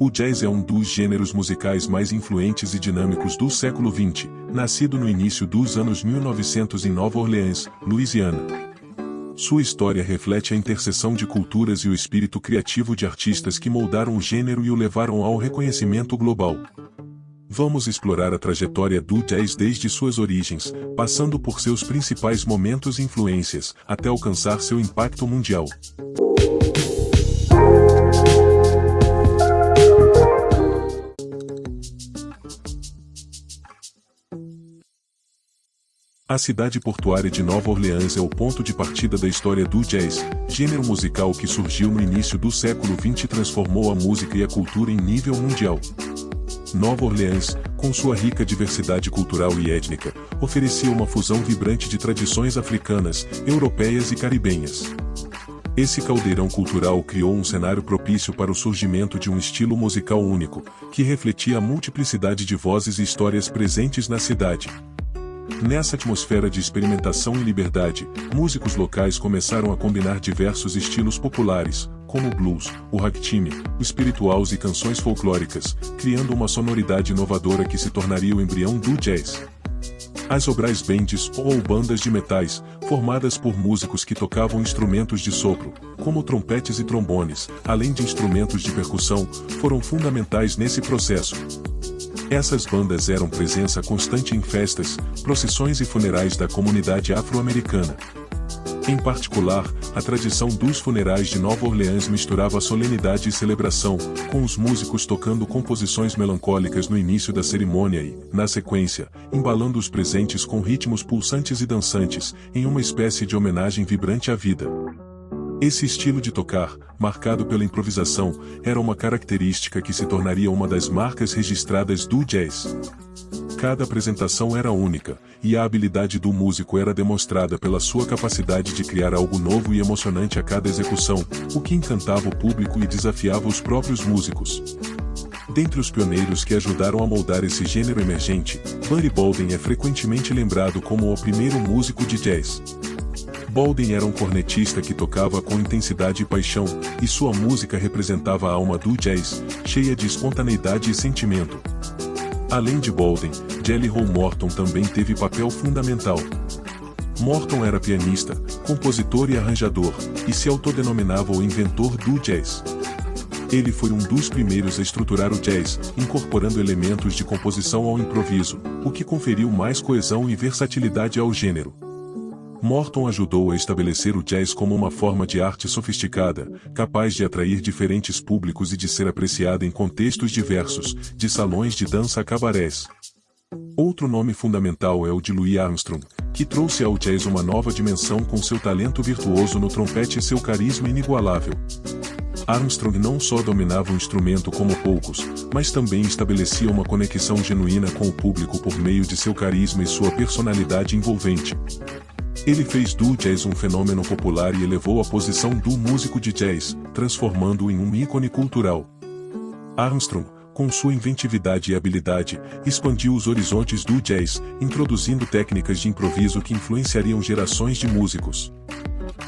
O jazz é um dos gêneros musicais mais influentes e dinâmicos do século XX, nascido no início dos anos 1900 em Nova Orleans, Louisiana. Sua história reflete a interseção de culturas e o espírito criativo de artistas que moldaram o gênero e o levaram ao reconhecimento global. Vamos explorar a trajetória do jazz desde suas origens, passando por seus principais momentos e influências, até alcançar seu impacto mundial. A cidade portuária de Nova Orleans é o ponto de partida da história do jazz, gênero musical que surgiu no início do século XX e transformou a música e a cultura em nível mundial. Nova Orleans, com sua rica diversidade cultural e étnica, oferecia uma fusão vibrante de tradições africanas, europeias e caribenhas. Esse caldeirão cultural criou um cenário propício para o surgimento de um estilo musical único, que refletia a multiplicidade de vozes e histórias presentes na cidade. Nessa atmosfera de experimentação e liberdade, músicos locais começaram a combinar diversos estilos populares, como o blues, o ragtime, o spirituals e canções folclóricas, criando uma sonoridade inovadora que se tornaria o embrião do jazz. As brass bands ou bandas de metais, formadas por músicos que tocavam instrumentos de sopro, como trompetes e trombones, além de instrumentos de percussão, foram fundamentais nesse processo. Essas bandas eram presença constante em festas, procissões e funerais da comunidade afro-americana. Em particular, a tradição dos funerais de Nova Orleans misturava solenidade e celebração, com os músicos tocando composições melancólicas no início da cerimônia e, na sequência, embalando os presentes com ritmos pulsantes e dançantes, em uma espécie de homenagem vibrante à vida. Esse estilo de tocar, marcado pela improvisação, era uma característica que se tornaria uma das marcas registradas do jazz. Cada apresentação era única, e a habilidade do músico era demonstrada pela sua capacidade de criar algo novo e emocionante a cada execução, o que encantava o público e desafiava os próprios músicos. Dentre os pioneiros que ajudaram a moldar esse gênero emergente, Buddy Bolden é frequentemente lembrado como o primeiro músico de jazz. Bolden era um cornetista que tocava com intensidade e paixão, e sua música representava a alma do jazz, cheia de espontaneidade e sentimento. Além de Bolden, Jelly Roll Morton também teve papel fundamental. Morton era pianista, compositor e arranjador, e se autodenominava o inventor do jazz. Ele foi um dos primeiros a estruturar o jazz, incorporando elementos de composição ao improviso, o que conferiu mais coesão e versatilidade ao gênero. Morton ajudou a estabelecer o jazz como uma forma de arte sofisticada, capaz de atrair diferentes públicos e de ser apreciada em contextos diversos, de salões de dança a cabarés. Outro nome fundamental é o de Louis Armstrong, que trouxe ao jazz uma nova dimensão com seu talento virtuoso no trompete e seu carisma inigualável. Armstrong não só dominava o instrumento como poucos, mas também estabelecia uma conexão genuína com o público por meio de seu carisma e sua personalidade envolvente. Ele fez do jazz um fenômeno popular e elevou a posição do músico de jazz, transformando-o em um ícone cultural. Armstrong, com sua inventividade e habilidade, expandiu os horizontes do jazz, introduzindo técnicas de improviso que influenciariam gerações de músicos.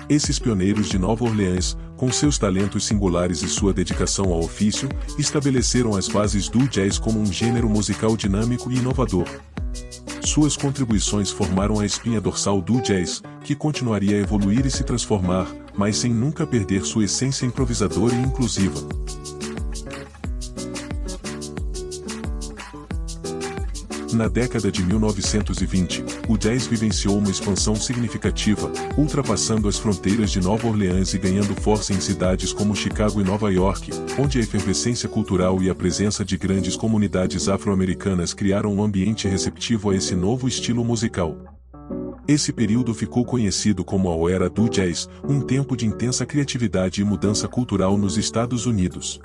Esses pioneiros de Nova Orleans, com seus talentos singulares e sua dedicação ao ofício, estabeleceram as bases do jazz como um gênero musical dinâmico e inovador. Suas contribuições formaram a espinha dorsal do jazz, que continuaria a evoluir e se transformar, mas sem nunca perder sua essência improvisadora e inclusiva. Na década de 1920, o jazz vivenciou uma expansão significativa, ultrapassando as fronteiras de Nova Orleans e ganhando força em cidades como Chicago e Nova York, onde a efervescência cultural e a presença de grandes comunidades afro-americanas criaram um ambiente receptivo a esse novo estilo musical. Esse período ficou conhecido como a Era do Jazz, um tempo de intensa criatividade e mudança cultural nos Estados Unidos.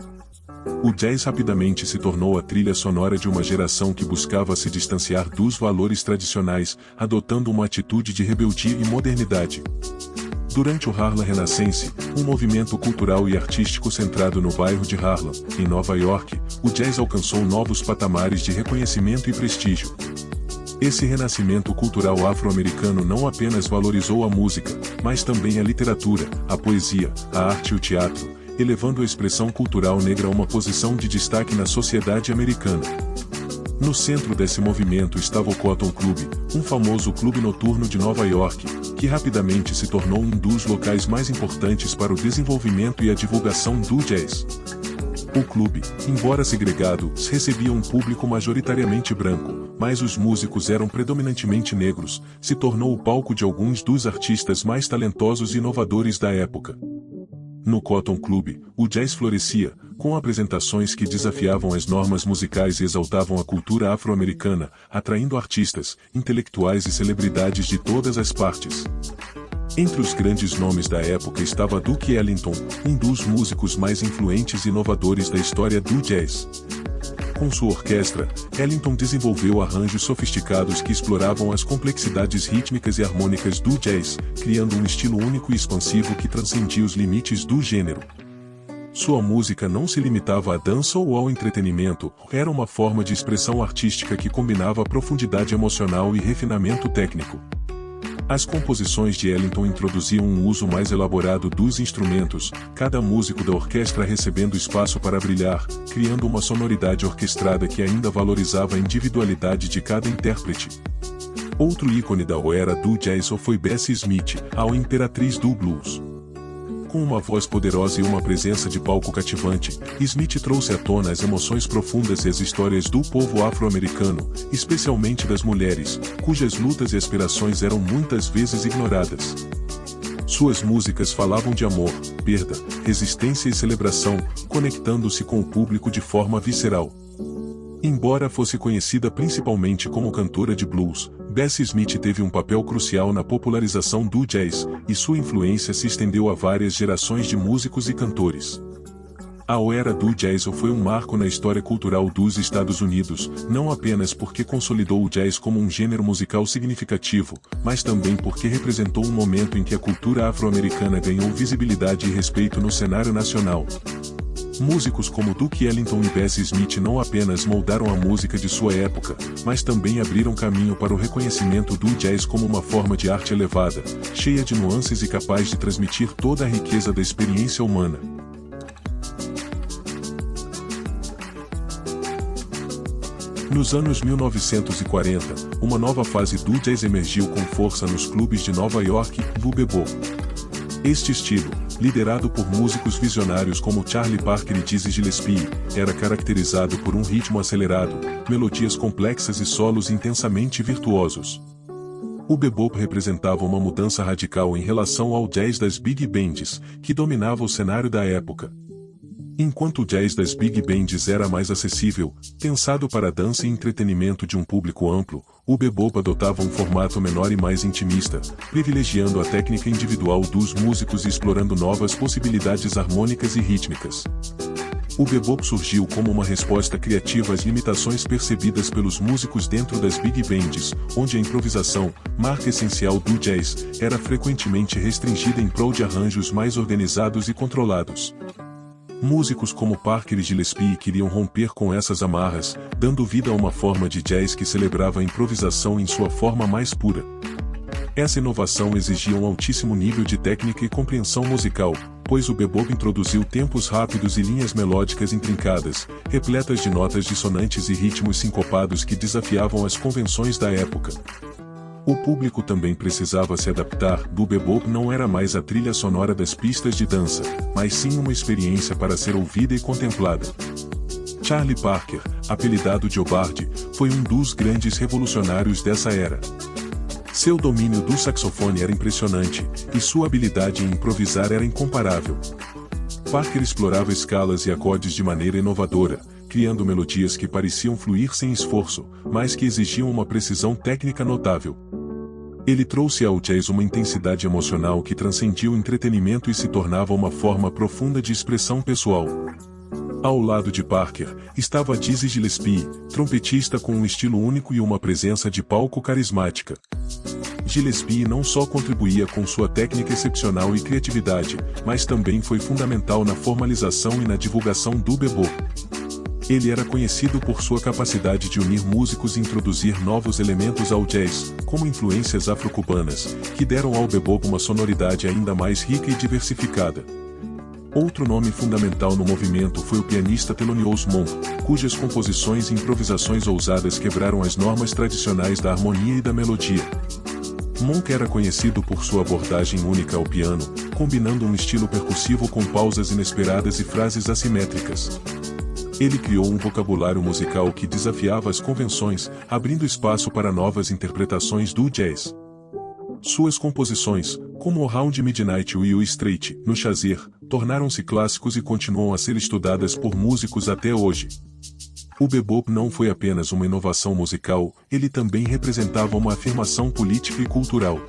O jazz rapidamente se tornou a trilha sonora de uma geração que buscava se distanciar dos valores tradicionais, adotando uma atitude de rebeldia e modernidade. Durante o Harlem Renascense, um movimento cultural e artístico centrado no bairro de Harlem, em Nova York, o jazz alcançou novos patamares de reconhecimento e prestígio. Esse renascimento cultural afro-americano não apenas valorizou a música, mas também a literatura, a poesia, a arte e o teatro, elevando a expressão cultural negra a uma posição de destaque na sociedade americana. No centro desse movimento estava o Cotton Club, um famoso clube noturno de Nova York, que rapidamente se tornou um dos locais mais importantes para o desenvolvimento e a divulgação do jazz. O clube, embora segregado, recebia um público majoritariamente branco, mas os músicos eram predominantemente negros, se tornou o palco de alguns dos artistas mais talentosos e inovadores da época. No Cotton Club, o jazz florescia, com apresentações que desafiavam as normas musicais e exaltavam a cultura afro-americana, atraindo artistas, intelectuais e celebridades de todas as partes. Entre os grandes nomes da época estava Duke Ellington, um dos músicos mais influentes e inovadores da história do jazz. Com sua orquestra, Ellington desenvolveu arranjos sofisticados que exploravam as complexidades rítmicas e harmônicas do jazz, criando um estilo único e expansivo que transcendia os limites do gênero. Sua música não se limitava à dança ou ao entretenimento, era uma forma de expressão artística que combinava profundidade emocional e refinamento técnico. As composições de Ellington introduziam um uso mais elaborado dos instrumentos, cada músico da orquestra recebendo espaço para brilhar, criando uma sonoridade orquestrada que ainda valorizava a individualidade de cada intérprete. Outro ícone da era do jazz foi Bessie Smith, a imperatriz do blues. Com uma voz poderosa e uma presença de palco cativante, Smith trouxe à tona as emoções profundas e as histórias do povo afro-americano, especialmente das mulheres, cujas lutas e aspirações eram muitas vezes ignoradas. Suas músicas falavam de amor, perda, resistência e celebração, conectando-se com o público de forma visceral. Embora fosse conhecida principalmente como cantora de blues, Bessie Smith teve um papel crucial na popularização do jazz, e sua influência se estendeu a várias gerações de músicos e cantores. A era do jazz foi um marco na história cultural dos Estados Unidos, não apenas porque consolidou o jazz como um gênero musical significativo, mas também porque representou um momento em que a cultura afro-americana ganhou visibilidade e respeito no cenário nacional. Músicos como Duke Ellington e Bessie Smith não apenas moldaram a música de sua época, mas também abriram caminho para o reconhecimento do jazz como uma forma de arte elevada, cheia de nuances e capaz de transmitir toda a riqueza da experiência humana. Nos anos 1940, uma nova fase do jazz emergiu com força nos clubes de Nova York, o bebop. Este estilo, liderado por músicos visionários como Charlie Parker e Dizzy Gillespie, era caracterizado por um ritmo acelerado, melodias complexas e solos intensamente virtuosos. O bebop representava uma mudança radical em relação ao jazz das big bands, que dominava o cenário da época. Enquanto o jazz das big bands era mais acessível, pensado para dança e entretenimento de um público amplo, o bebop adotava um formato menor e mais intimista, privilegiando a técnica individual dos músicos e explorando novas possibilidades harmônicas e rítmicas. O bebop surgiu como uma resposta criativa às limitações percebidas pelos músicos dentro das big bands, onde a improvisação, marca essencial do jazz, era frequentemente restringida em prol de arranjos mais organizados e controlados. Músicos como Parker e Gillespie queriam romper com essas amarras, dando vida a uma forma de jazz que celebrava a improvisação em sua forma mais pura. Essa inovação exigia um altíssimo nível de técnica e compreensão musical, pois o bebop introduziu tempos rápidos e linhas melódicas intrincadas, repletas de notas dissonantes e ritmos sincopados que desafiavam as convenções da época. O público também precisava se adaptar. O bebop não era mais a trilha sonora das pistas de dança, mas sim uma experiência para ser ouvida e contemplada. Charlie Parker, apelidado de O'Bardi, foi um dos grandes revolucionários dessa era. Seu domínio do saxofone era impressionante, e sua habilidade em improvisar era incomparável. Parker explorava escalas e acordes de maneira inovadora, criando melodias que pareciam fluir sem esforço, mas que exigiam uma precisão técnica notável. Ele trouxe ao jazz uma intensidade emocional que transcendia o entretenimento e se tornava uma forma profunda de expressão pessoal. Ao lado de Parker, estava Dizzy Gillespie, trompetista com um estilo único e uma presença de palco carismática. Gillespie não só contribuía com sua técnica excepcional e criatividade, mas também foi fundamental na formalização e na divulgação do bebop. Ele era conhecido por sua capacidade de unir músicos e introduzir novos elementos ao jazz, como influências afro-cubanas, que deram ao bebop uma sonoridade ainda mais rica e diversificada. Outro nome fundamental no movimento foi o pianista Thelonious Monk, cujas composições e improvisações ousadas quebraram as normas tradicionais da harmonia e da melodia. Monk era conhecido por sua abordagem única ao piano, combinando um estilo percussivo com pausas inesperadas e frases assimétricas. Ele criou um vocabulário musical que desafiava as convenções, abrindo espaço para novas interpretações do jazz. Suas composições, como o Round Midnight e o Straight, no Chazer, tornaram-se clássicos e continuam a ser estudadas por músicos até hoje. O bebop não foi apenas uma inovação musical, ele também representava uma afirmação política e cultural.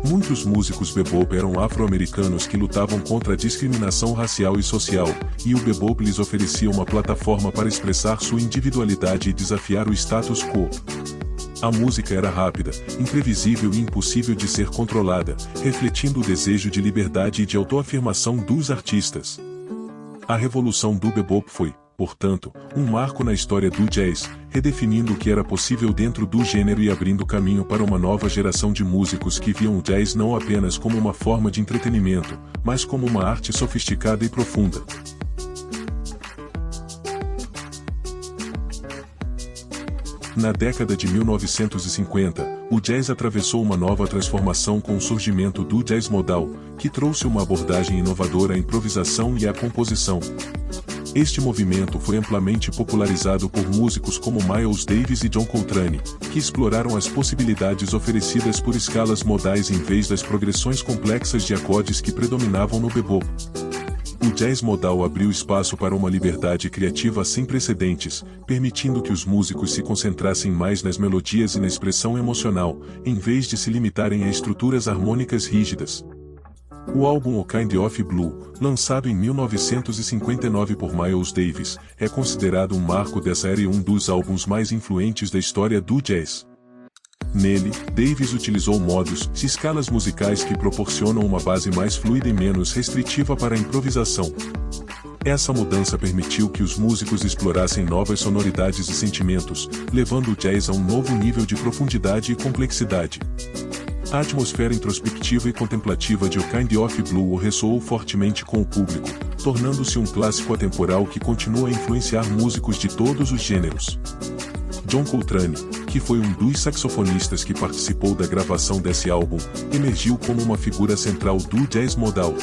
Muitos músicos bebop eram afro-americanos que lutavam contra a discriminação racial e social, e o bebop lhes oferecia uma plataforma para expressar sua individualidade e desafiar o status quo. A música era rápida, imprevisível e impossível de ser controlada, refletindo o desejo de liberdade e de autoafirmação dos artistas. A revolução do bebop foi, portanto, um marco na história do jazz, redefinindo o que era possível dentro do gênero e abrindo caminho para uma nova geração de músicos que viam o jazz não apenas como uma forma de entretenimento, mas como uma arte sofisticada e profunda. Na década de 1950, o jazz atravessou uma nova transformação com o surgimento do jazz modal, que trouxe uma abordagem inovadora à improvisação e à composição. Este movimento foi amplamente popularizado por músicos como Miles Davis e John Coltrane, que exploraram as possibilidades oferecidas por escalas modais em vez das progressões complexas de acordes que predominavam no bebop. O jazz modal abriu espaço para uma liberdade criativa sem precedentes, permitindo que os músicos se concentrassem mais nas melodias e na expressão emocional, em vez de se limitarem a estruturas harmônicas rígidas. O álbum A Kind of Blue, lançado em 1959 por Miles Davis, é considerado um marco dessa era e um dos álbuns mais influentes da história do jazz. Nele, Davis utilizou modos e escalas musicais que proporcionam uma base mais fluida e menos restritiva para a improvisação. Essa mudança permitiu que os músicos explorassem novas sonoridades e sentimentos, levando o jazz a um novo nível de profundidade e complexidade. A atmosfera introspectiva e contemplativa de A Kind of Blue ressoou fortemente com o público, tornando-se um clássico atemporal que continua a influenciar músicos de todos os gêneros. John Coltrane, que foi um dos saxofonistas que participou da gravação desse álbum, emergiu como uma figura central do jazz modal.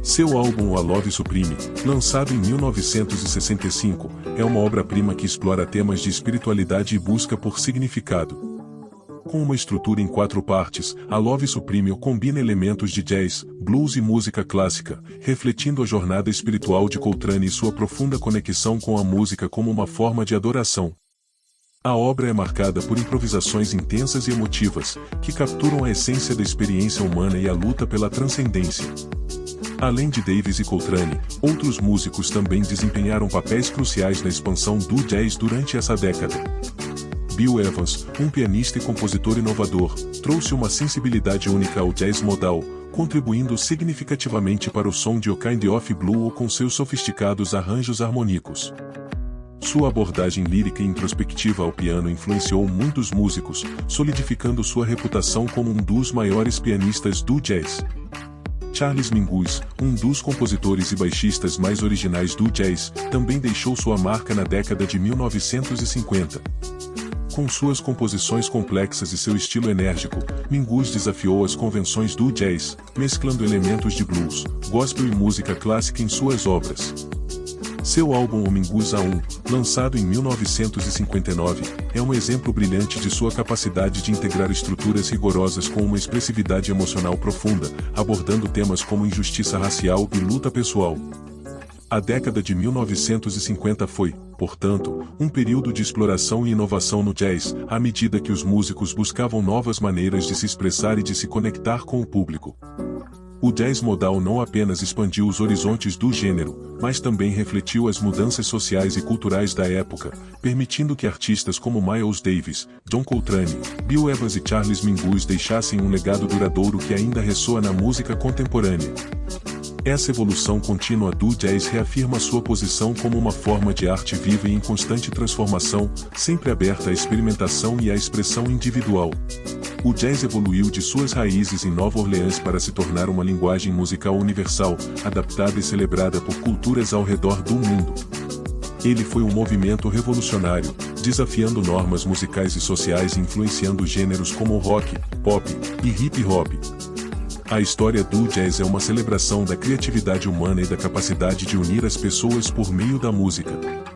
Seu álbum A Love Supreme, lançado em 1965, é uma obra-prima que explora temas de espiritualidade e busca por significado. Com uma estrutura em 4 partes, A Love Supreme combina elementos de jazz, blues e música clássica, refletindo a jornada espiritual de Coltrane e sua profunda conexão com a música como uma forma de adoração. A obra é marcada por improvisações intensas e emotivas, que capturam a essência da experiência humana e a luta pela transcendência. Além de Davis e Coltrane, outros músicos também desempenharam papéis cruciais na expansão do jazz durante essa década. Bill Evans, um pianista e compositor inovador, trouxe uma sensibilidade única ao jazz modal, contribuindo significativamente para o som de A Kind of Blue com seus sofisticados arranjos harmônicos. Sua abordagem lírica e introspectiva ao piano influenciou muitos músicos, solidificando sua reputação como um dos maiores pianistas do jazz. Charles Mingus, um dos compositores e baixistas mais originais do jazz, também deixou sua marca na década de 1950. Com suas composições complexas e seu estilo enérgico, Mingus desafiou as convenções do jazz, mesclando elementos de blues, gospel e música clássica em suas obras. Seu álbum O Mingus A1, lançado em 1959, é um exemplo brilhante de sua capacidade de integrar estruturas rigorosas com uma expressividade emocional profunda, abordando temas como injustiça racial e luta pessoal. A década de 1950 foi, portanto, um período de exploração e inovação no jazz, à medida que os músicos buscavam novas maneiras de se expressar e de se conectar com o público. O jazz modal não apenas expandiu os horizontes do gênero, mas também refletiu as mudanças sociais e culturais da época, permitindo que artistas como Miles Davis, John Coltrane, Bill Evans e Charles Mingus deixassem um legado duradouro que ainda ressoa na música contemporânea. Essa evolução contínua do jazz reafirma sua posição como uma forma de arte viva e em constante transformação, sempre aberta à experimentação e à expressão individual. O jazz evoluiu de suas raízes em Nova Orleans para se tornar uma linguagem musical universal, adaptada e celebrada por culturas ao redor do mundo. Ele foi um movimento revolucionário, desafiando normas musicais e sociais e influenciando gêneros como rock, pop e hip hop. A história do jazz é uma celebração da criatividade humana e da capacidade de unir as pessoas por meio da música.